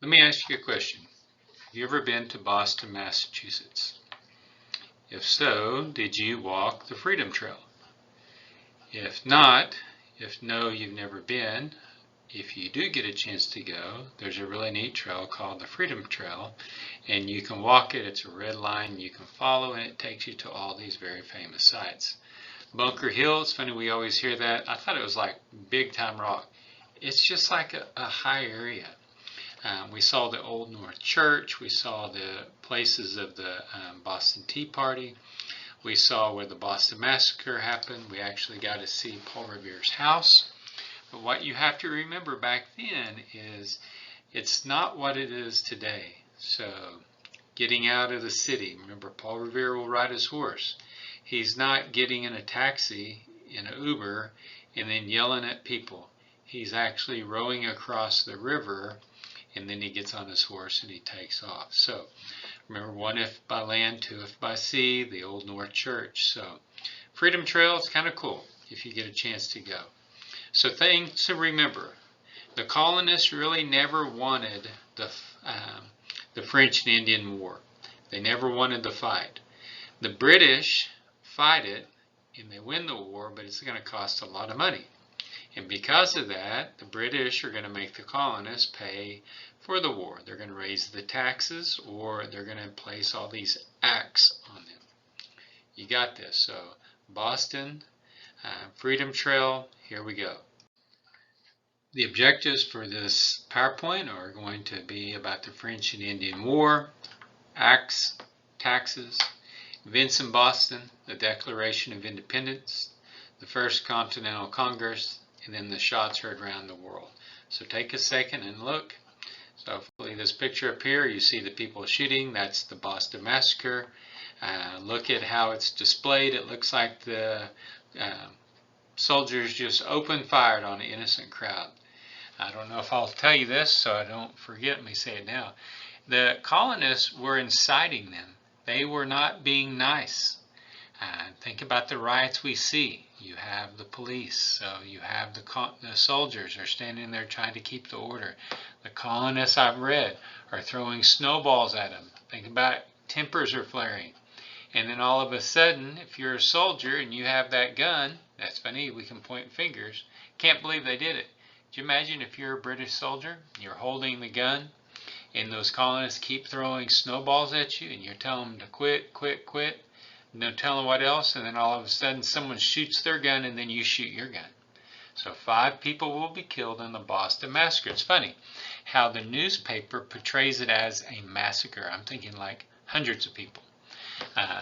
Let me ask you a question. Have you ever been to Boston, Massachusetts? If so, did you walk the Freedom Trail? If not, if no, you've never been, if you do get a chance to go, there's a really neat trail called the Freedom Trail, and you can walk it. It's a red line you can follow, and it takes you to all these very famous sites. Bunker Hill, it's funny, we always hear that. I thought it was like big time rock. It's just like a high area. We saw the Old North Church. We saw the places of the Boston Tea Party. We saw where the Boston Massacre happened. We actually got to see Paul Revere's house. But what you have to remember back then is it's not what it is today. So getting out of the city, remember Paul Revere will ride his horse. He's not getting in a taxi, in an Uber, and then yelling at people. He's actually rowing across the river, and then he gets on his horse and he takes off. So remember, one if by land, two if by sea, the Old North Church. So Freedom Trail is kind of cool if you get a chance to go. So things to remember. The colonists really never wanted the French and Indian War. They never wanted the fight. The British fight it and they win the war, but it's going to cost a lot of money. And because of that, the British are going to make the colonists pay for the war. They're going to raise the taxes, or they're going to place all these acts on them. You got this. So Boston, Freedom Trail, here we go. The objectives for this PowerPoint are going to be about the French and Indian War, acts, taxes, events in Boston, the Declaration of Independence, the First Continental Congress, and then the shots heard around the world. So take a second and look. So hopefully this picture up here, you see the people shooting. That's the Boston Massacre. Look at how it's displayed. It looks like the soldiers just opened fire on an innocent crowd. I don't know if I'll tell you this, so I don't forget. Let me say it now. The colonists were inciting them. They were not being nice. Think about the riots we see. You have the police, so you have the soldiers are standing there trying to keep the order. The colonists, I've read, are throwing snowballs at them. Think about tempers are flaring. And then all of a sudden, if you're a soldier and you have that gun, that's funny, we can point fingers. Can't believe they did it. Could you imagine if you're a British soldier, you're holding the gun, and those colonists keep throwing snowballs at you, and you're telling them to quit, quit, quit, no telling what else, and then all of a sudden someone shoots their gun and then you shoot your gun. So 5 people will be killed in the Boston Massacre. It's funny how the newspaper portrays it as a massacre. I'm thinking like hundreds of people.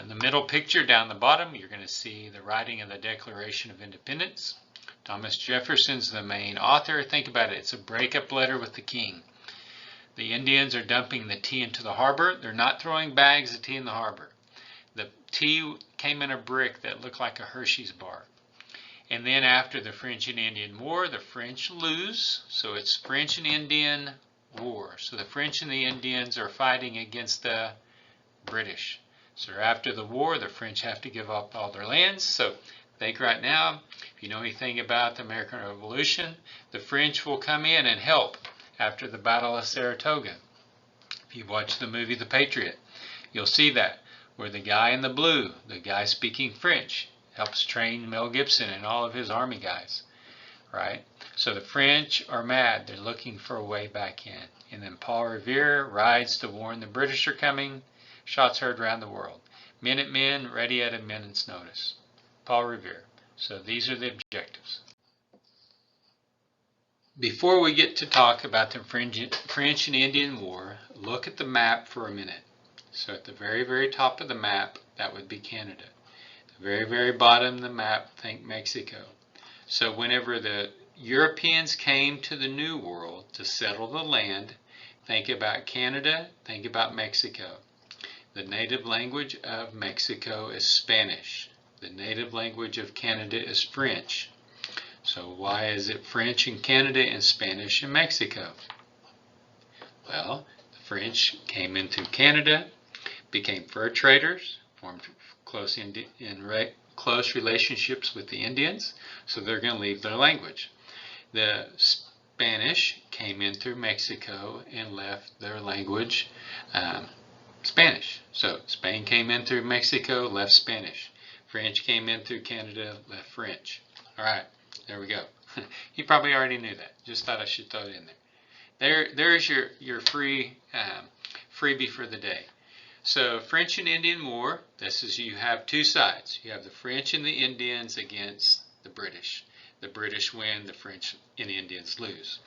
In the middle picture down the bottom, you're going to see the writing of the Declaration of Independence. Thomas Jefferson's the main author. Think about it. It's a breakup letter with the king. The Indians are dumping the tea into the harbor. They're not throwing bags of tea in the harbor. The tea came in a brick that looked like a Hershey's bar. And then after the French and Indian War, the French lose. So it's French and Indian War. So the French and the Indians are fighting against the British. So after the war, the French have to give up all their lands. So think right now, if you know anything about the American Revolution, the French will come in and help after the Battle of Saratoga. If you watch the movie The Patriot, you'll see that, where the guy in the blue, the guy speaking French, helps train Mel Gibson and all of his army guys, right? So the French are mad. They're looking for a way back in. And then Paul Revere rides to warn the British are coming. Shots heard around the world. Minutemen ready at a minute's notice. Paul Revere. So these are the objectives. Before we get to talk about the French and Indian War, look at the map for a minute. So at the very, very top of the map, that would be Canada. The very, very bottom of the map, think Mexico. So whenever the Europeans came to the New World to settle the land, think about Canada, think about Mexico. The native language of Mexico is Spanish. The native language of Canada is French. So why is it French in Canada and Spanish in Mexico? Well, the French came into Canada, became fur traders, formed close relationships with the Indians, so they're going to leave their language. The Spanish came in through Mexico and left their language Spanish. So Spain came in through Mexico, left Spanish. French came in through Canada, left French. All right, there we go. You probably already knew that. Just thought I should throw it in there. There's your freebie for the day. So French and Indian War, this is, you have two sides. You have the French and the Indians against the British. The British win, the French and Indians lose.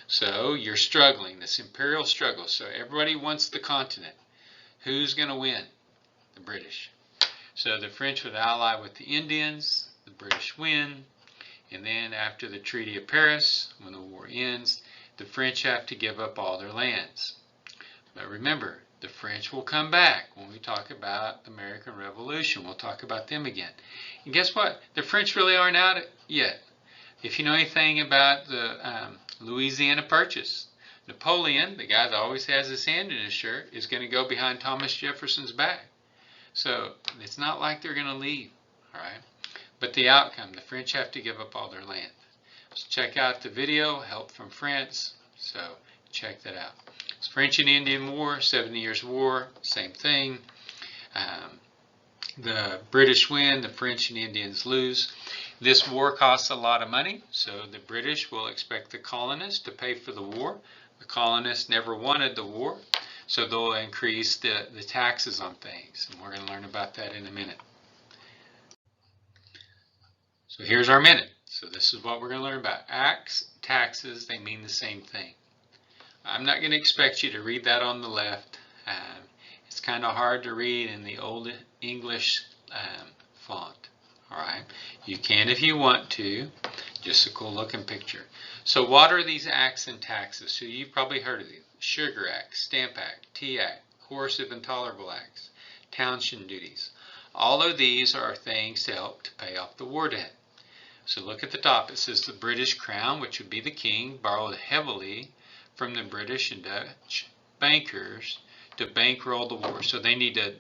So you're struggling, this imperial struggle. So everybody wants the continent. Who's going to win? The British. So the French would ally with the Indians, the British win, and then after the Treaty of Paris, when the war ends, the French have to give up all their lands. But remember, the French will come back when we talk about the American Revolution. We'll talk about them again. And guess what? The French really aren't out yet. If you know anything about the Louisiana Purchase, Napoleon, the guy that always has his hand in his shirt, is going to go behind Thomas Jefferson's back. So it's not like they're going to leave, all right? But the outcome, the French have to give up all their land. So check out the video, Help from France. So check that out. It's French and Indian War, 70 Years' War, same thing. The British win, the French and Indians lose. This war costs a lot of money, so the British will expect the colonists to pay for the war. The colonists never wanted the war, so they'll increase the taxes on things. And we're going to learn about that in a minute. So here's our minute. So this is what we're going to learn about. Acts, taxes, they mean the same thing. I'm not going to expect you to read that on the left. It's kind of hard to read in the old English font. Alright, you can if you want to. Just a cool looking picture. So what are these acts and taxes? So you've probably heard of these. Sugar Act, Stamp Act, Tea Act, Coercive and Tolerable Acts, Townshend Duties. All of these are things to help to pay off the war debt. So look at the top. It says the British Crown, which would be the king, borrowed heavily from the British and Dutch bankers to bankroll the war. So they need to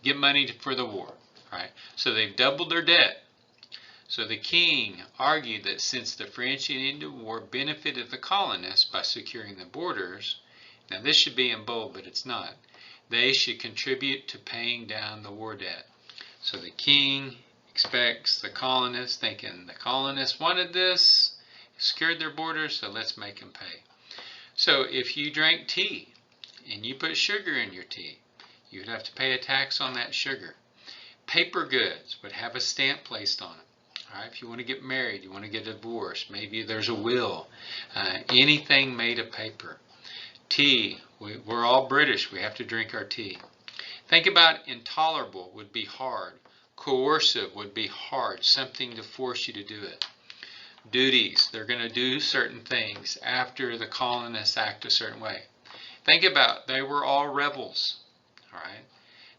get money for the war. Right? So they've doubled their debt. So the king argued that since the French and Indian War benefited the colonists by securing the borders, now this should be in bold, but it's not, they should contribute to paying down the war debt. So the king expects the colonists, thinking the colonists wanted this, secured their borders, so let's make them pay. So if you drank tea and you put sugar in your tea, you would have to pay a tax on that sugar. Paper goods would have a stamp placed on them. All right, if you want to get married, you want to get a divorce, maybe there's a will, anything made of paper. Tea, we're all British, we have to drink our tea. Think about intolerable would be hard. Coercive would be hard, something to force you to do it. Duties, they're going to do certain things after the colonists act a certain way. Think about, they were all rebels, all right?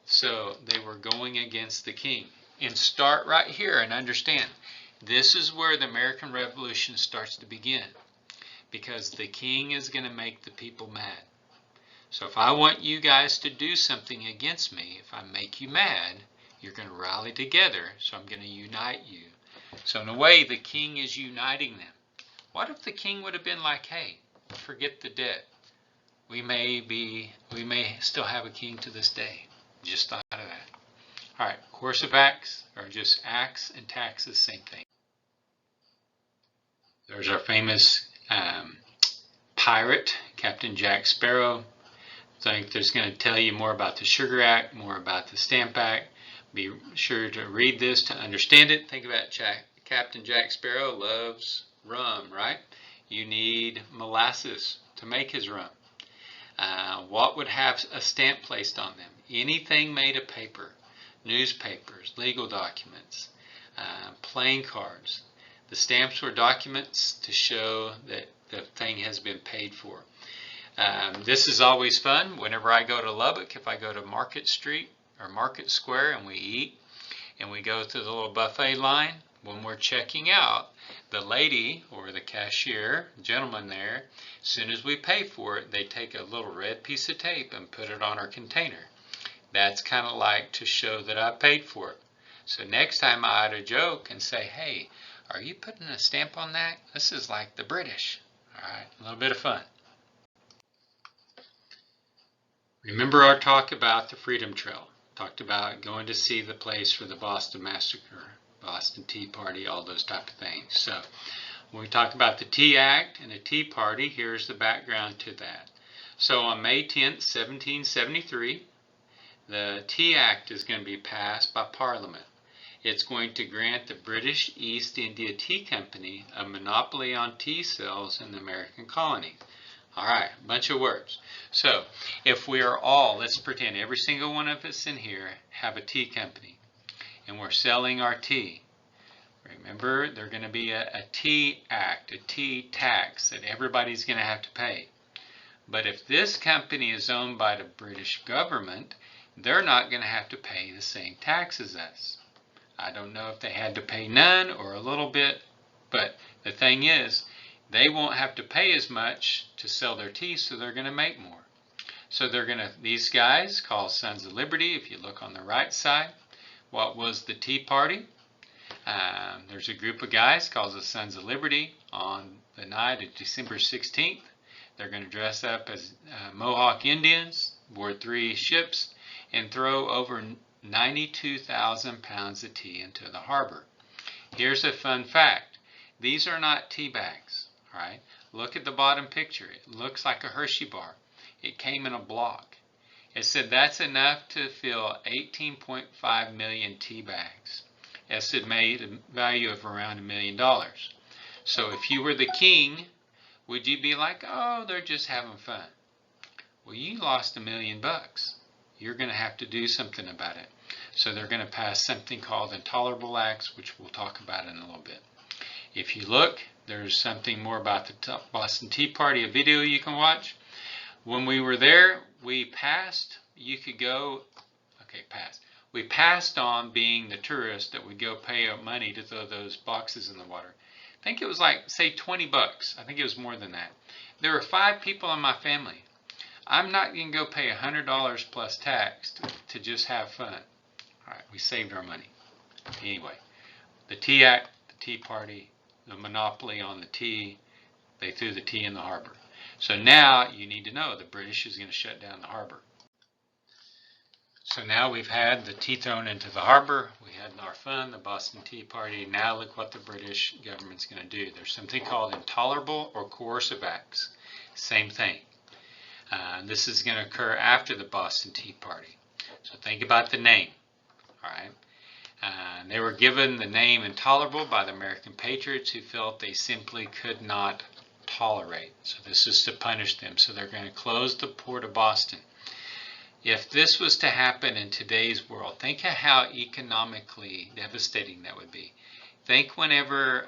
So they were going against the king. And start right here and understand, this is where the American Revolution starts to begin. Because the king is going to make the people mad. So if I want you guys to do something against me, if I make you mad, you're going to rally together. So I'm going to unite you. So in a way, the king is uniting them. What if the king would have been like, hey, forget the debt. We may still have a king to this day. Just thought of that. All right, coercive acts are just acts and taxes, same thing. There's our famous pirate, Captain Jack Sparrow. So I think there's going to tell you more about the Sugar Act, more about the Stamp Act. Be sure to read this to understand it. Think about Captain Jack Sparrow loves rum, right? You need molasses to make his rum. What would have a stamp placed on them? Anything made of paper, newspapers, legal documents, playing cards. The stamps were documents to show that the thing has been paid for. This is always fun. Whenever I go to Lubbock, if I go to Market Street or Market Square and we eat and we go through the little buffet line, when we're checking out, the lady or the cashier, gentleman there, as soon as we pay for it, they take a little red piece of tape and put it on our container. That's kind of like to show that I paid for it. So next time I add a joke and say, hey, are you putting a stamp on that? This is like the British. All right, a little bit of fun. Remember our talk about the Freedom Trail. Talked about going to see the place for the Boston Massacre, Boston Tea Party, all those type of things. So when we talk about the Tea Act and the Tea Party, here's the background to that. So on May 10th, 1773, the Tea Act is going to be passed by Parliament. It's going to grant the British East India Tea Company a monopoly on tea sales in the American colony. All right, a bunch of words. So if we are all, let's pretend every single one of us in here have a tea company and we're selling our tea. Remember, there's going to be a tea act, a tea tax that everybody's going to have to pay. But if this company is owned by the British government, they're not going to have to pay the same tax as us. I don't know if they had to pay none or a little bit, but the thing is, they won't have to pay as much to sell their tea, so they're going to make more. So these guys called Sons of Liberty, if you look on the right side, what was the Tea Party? There's a group of guys called the Sons of Liberty on the night of December 16th. They're going to dress up as Mohawk Indians, board 3 ships, and throw over 92,000 pounds of tea into the harbor. Here's a fun fact. These are not tea bags. All right. Look at the bottom picture. It looks like a Hershey bar. It came in a block. It said that's enough to fill 18.5 million tea bags. Estimated value of around $1 million. So if you were the king, would you be like, oh, they're just having fun? Well, you lost $1 million. You're going to have to do something about it. So they're going to pass something called Intolerable Acts, which we'll talk about in a little bit. If you look, there's something more about the Boston Tea Party, a video you can watch. When we were there, we passed, you could go, okay, passed. We passed on being the tourist that would go pay money to throw those boxes in the water. I think it was like, say, 20 bucks. I think it was more than that. There were 5 people in my family. I'm not going to go pay $100 plus tax to just have fun. All right, we saved our money. Anyway, the Tea Act, the Tea Party, the monopoly on the tea, they threw the tea in the harbor. So now you need to know the British is going to shut down the harbor. So now we've had the tea thrown into the harbor. We had our fun, the Boston Tea Party. Now look what the British government's going to do. There's something called intolerable or coercive acts. Same thing. This is going to occur after the Boston Tea Party. So think about the name. All right. They were given the name intolerable by the American patriots who felt they simply could not tolerate. So this is to punish them. So they're going to close the port of Boston. If this was to happen in today's world, think of how economically devastating that would be. Think whenever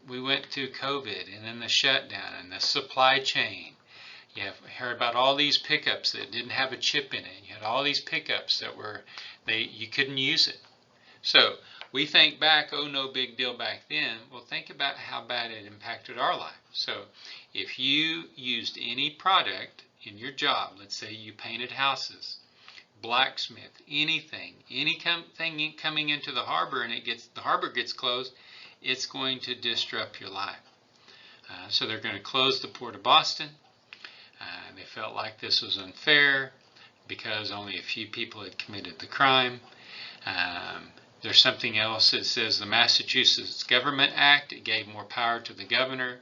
we went through COVID and then the shutdown and the supply chain. You have heard about all these pickups that didn't have a chip in it. You had all these pickups that you couldn't use it. So we think back, oh, no big deal back then. Well, think about how bad it impacted our life. So if you used any product in your job, let's say you painted houses, blacksmith, anything coming into the harbor and the harbor gets closed, it's going to disrupt your life. So they're going to close the port of Boston. They felt like this was unfair because only a few people had committed the crime. There's something else that says the Massachusetts Government Act. It gave more power to the governor,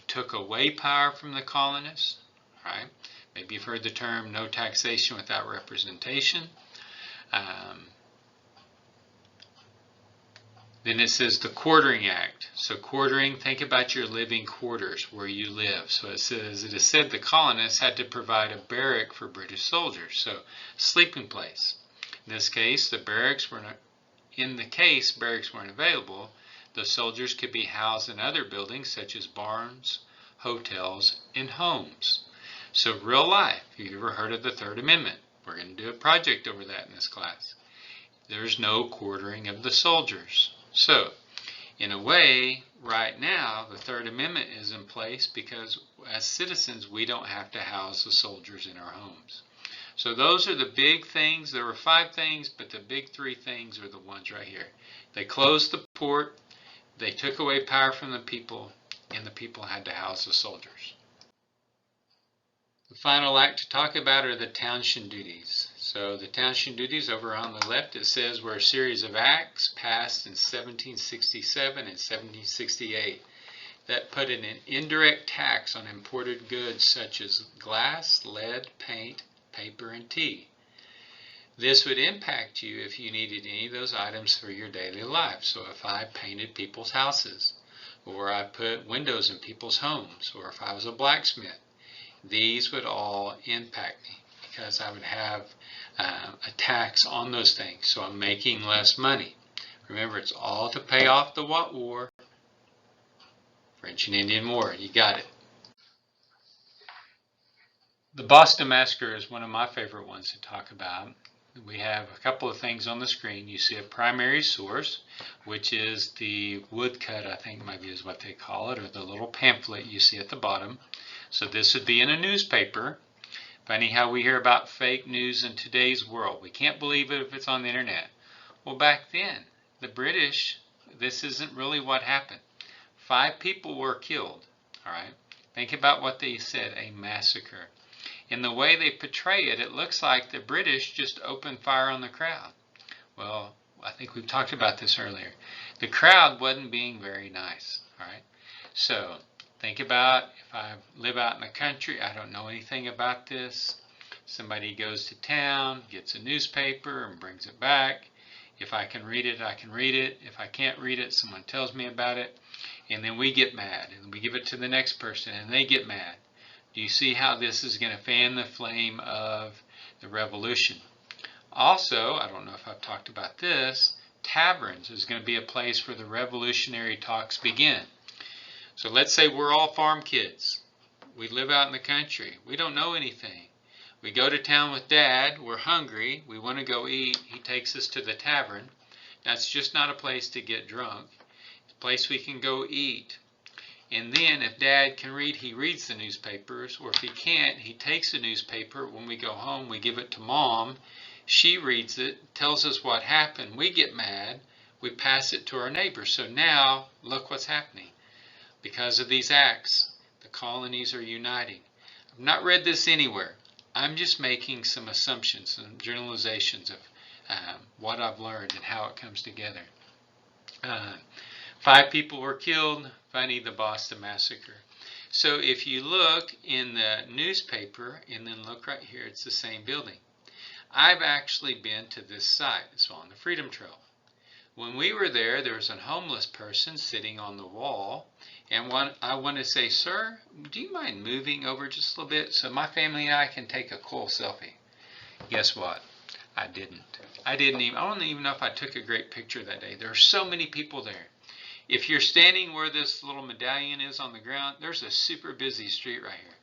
took away power from the colonists. Right? Maybe you've heard the term no taxation without representation. Then it says the Quartering Act. So quartering, think about your living quarters where you live. So it says, it is said the colonists had to provide a barrack for British soldiers. So sleeping place. In this case, barracks weren't available, the soldiers could be housed in other buildings such as barns, hotels, and homes. So real life, have you ever heard of the Third Amendment? We're going to do a project over that in this class. There's no quartering of the soldiers. So, in a way, right now, the Third Amendment is in place because as citizens, we don't have to house the soldiers in our homes. So those are the big things. There were 5 things, but the big 3 things are the ones right here. They closed the port, they took away power from the people, and the people had to house the soldiers. The final act to talk about are the townshend duties. So the townshend duties over on the left, it says, were a series of acts passed in 1767 and 1768 that put an indirect tax on imported goods such as glass, lead, paint, paper, and tea. This would impact you if you needed any of those items for your daily life. So if I painted people's houses, or I put windows in people's homes, or if I was a blacksmith, these would all impact me because I would have a tax on those things. So I'm making less money. Remember, it's all to pay off the what war? French and Indian War. You got it. The Boston Massacre is one of my favorite ones to talk about. We have a couple of things on the screen. You see a primary source, which is the woodcut, I think maybe is what they call it, or the little pamphlet you see at the bottom. So this would be in a newspaper. Funny how we hear about fake news in today's world. We can't believe it if it's on the internet. Well, back then, the British, this isn't really what happened. 5 people were killed. All right. Think about what they said, a massacre. In the way they portray it, it looks like the British just opened fire on the crowd. Well, I think we've talked about this earlier. The crowd wasn't being very nice. All right. So think about if I live out in the country, I don't know anything about this. Somebody goes to town, gets a newspaper and brings it back. If I can read it, I can read it. If I can't read it, someone tells me about it. And then we get mad and we give it to the next person and they get mad. Do you see how this is going to fan the flame of the revolution? Also, I don't know if I've talked about this, taverns is going to be a place where the revolutionary talks begin. So let's say we're all farm kids. We live out in the country. We don't know anything. We go to town with Dad. We're hungry. We want to go eat. He takes us to the tavern. That's just not a place to get drunk. It's a place we can go eat. And then if Dad can read, he reads the newspapers. Or if he can't, he takes the newspaper. When we go home, we give it to Mom. She reads it, tells us what happened. We get mad. We pass it to our neighbors. So now, look what's happening. Because of these acts, the colonies are uniting. I've not read this anywhere. I'm just making some assumptions, some generalizations of what I've learned and how it comes together. 5 people were killed. Funny, the Boston Massacre. So if you look in the newspaper and then look right here, it's the same building. I've actually been to this site. It's on the Freedom Trail. When we were there, there was a homeless person sitting on the wall. And I want to say, sir, do you mind moving over just a little bit so my family and I can take a cool selfie? Guess what? I didn't. I don't even know if I took a great picture that day. There are so many people there. If you're standing where this little medallion is on the ground, there's a super busy street right here.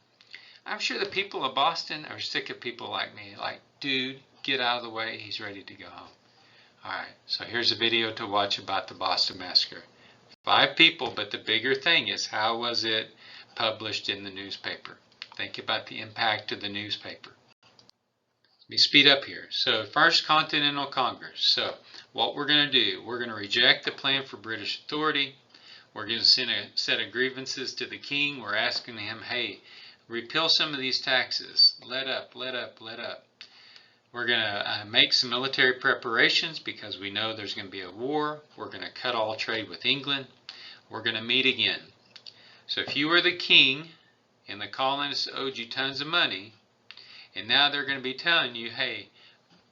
I'm sure the people of Boston are sick of people like me. Like, dude, get out of the way. He's ready to go home. All right, so here's a video to watch about the Boston Massacre. 5 people, but the bigger thing is how was it published in the newspaper? Think about the impact of the newspaper. Let me speed up here. So First Continental Congress. So what we're going to do, we're going to reject the plan for British authority. We're going to send a set of grievances to the king. We're asking him, hey, repeal some of these taxes. Let up, let up, let up. We're going to make some military preparations because we know there's going to be a war. We're going to cut all trade with England. We're going to meet again. So if you were the king and the colonists owed you tons of money, and now they're going to be telling you, hey,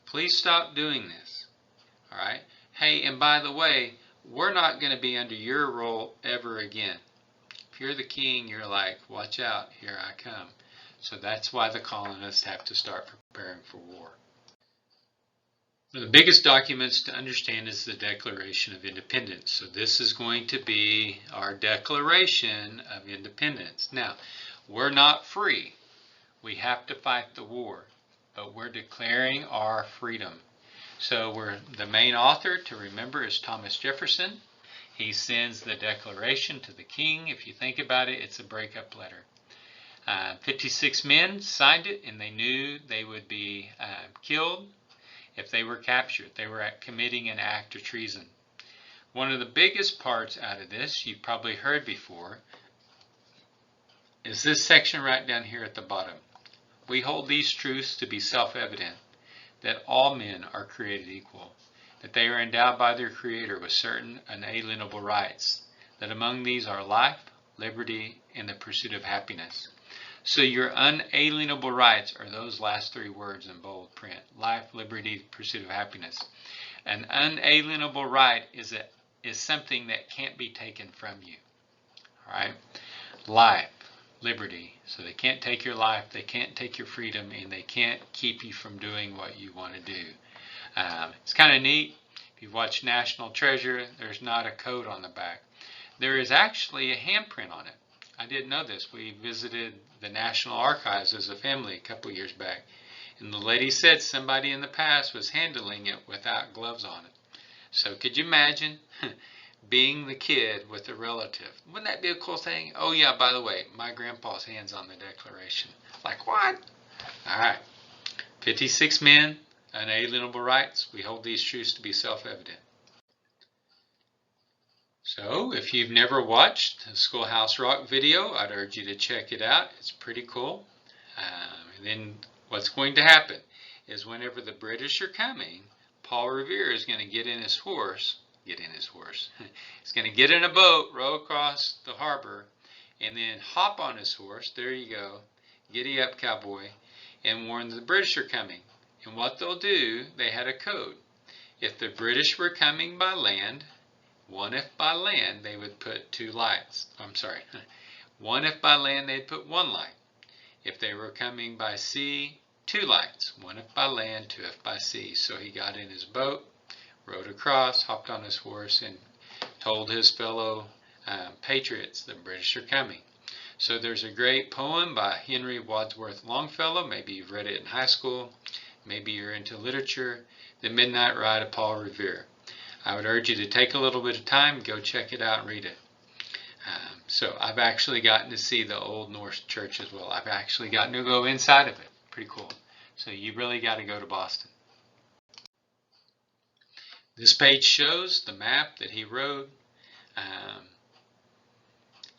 please stop doing this. All right? Hey, and by the way, we're not going to be under your rule ever again. If you're the king, you're like, watch out, here I come. So that's why the colonists have to start preparing for war. One of the biggest documents to understand is the Declaration of Independence. So this is going to be our Declaration of Independence. Now, we're not free. We have to fight the war, but we're declaring our freedom. So the main author, to remember, is Thomas Jefferson. He sends the Declaration to the king. If you think about it, it's a breakup letter. 56 men signed it, and they knew they would be killed if they were captured. They were committing an act of treason. One of the biggest parts out of this, you've probably heard before, is this section right down here at the bottom. We hold these truths to be self-evident, that all men are created equal, that they are endowed by their Creator with certain unalienable rights, that among these are life, liberty, and the pursuit of happiness. So your unalienable rights are those last three words in bold print: life, liberty, pursuit of happiness. An unalienable right is something that can't be taken from you. All right? Life, liberty. So they can't take your life, they can't take your freedom, and they can't keep you from doing what you want to do. It's kind of neat. If you've watched National Treasure, there's not a code on the back. There is actually a handprint on it. I didn't know this. We visited the National Archives as a family a couple years back, and the lady said somebody in the past was handling it without gloves on it. So could you imagine being the kid with a relative? Wouldn't that be a cool thing? Oh yeah, by the way, my grandpa's hands on the Declaration. Like what? All right. 56 men, unalienable rights. We hold these truths to be self-evident. So if you've never watched the Schoolhouse Rock video, I'd urge you to check it out. It's pretty cool. And then what's going to happen is whenever the British are coming, Paul Revere is going to get in his horse. He's going to get in a boat, row across the harbor, and then hop on his horse. There you go. Giddy up, cowboy. And warn the British are coming. And what they'll do, they had a code. If the British were coming by land, one if by land, they would put two lights. One if by land, they'd put one light. If they were coming by sea, two lights. One if by land, two if by sea. So he got in his boat, rode across, hopped on his horse, and told his fellow patriots the British are coming. So there's a great poem by Henry Wadsworth Longfellow. Maybe you've read it in high school. Maybe you're into literature. The Midnight Ride of Paul Revere. I would urge you to take a little bit of time, go check it out and read it. So I've actually gotten to see the Old Norse Church as well. I've actually gotten to go inside of it. Pretty cool. So you really got to go to Boston. This page shows the map that he rode.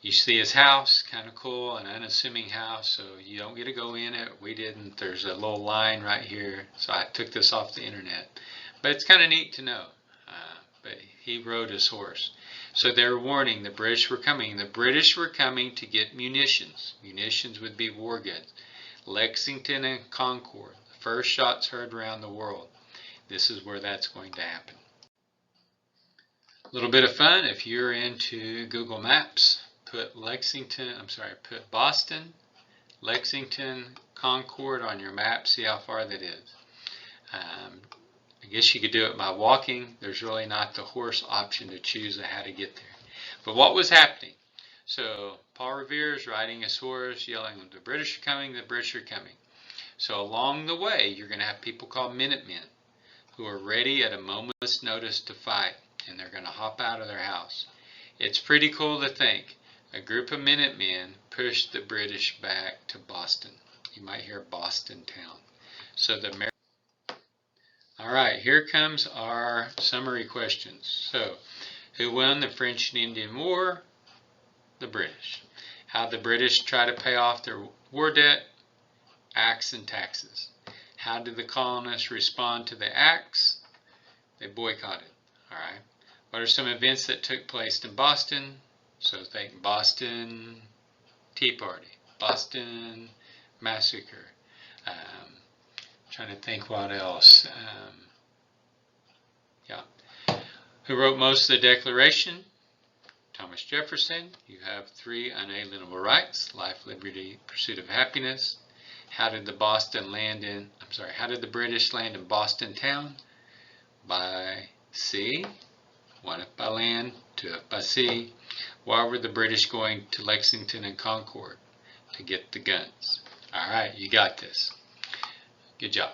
You see his house, kind of cool, an unassuming house, so you don't get to go in it. We didn't. There's a little line right here, so I took this off the internet. But it's kind of neat to know. But he rode his horse. So they're warning the British were coming. The British were coming to get munitions. Munitions would be war guns. Lexington and Concord. The first shots heard around the world. This is where that's going to happen. A little bit of fun if you're into Google Maps. Put Boston, Lexington, Concord on your map. See how far that is. I guess you could do it by walking. There's really not the horse option to choose how to get there. But what was happening? So Paul Revere is riding his horse, yelling, the British are coming, the British are coming. So along the way, you're going to have people called Minutemen who are ready at a moment's notice to fight, and they're going to hop out of their house. It's pretty cool to think a group of Minutemen pushed the British back to Boston. You might hear Boston town. So all right, here comes our summary questions. So, who won the French and Indian War? The British. How did the British try to pay off their war debt? Acts and taxes. How did the colonists respond to the acts? They boycotted. All right. What are some events that took place in Boston? So think Boston Tea Party, Boston Massacre. Trying to think what else. Who wrote most of the Declaration? Thomas Jefferson. You have 3 unalienable rights: life, liberty, pursuit of happiness. How did the British land in Boston town? By sea. 1 if by land, 2 if by sea. Why were the British going to Lexington and Concord? To get the guns. All right, you got this. Good job.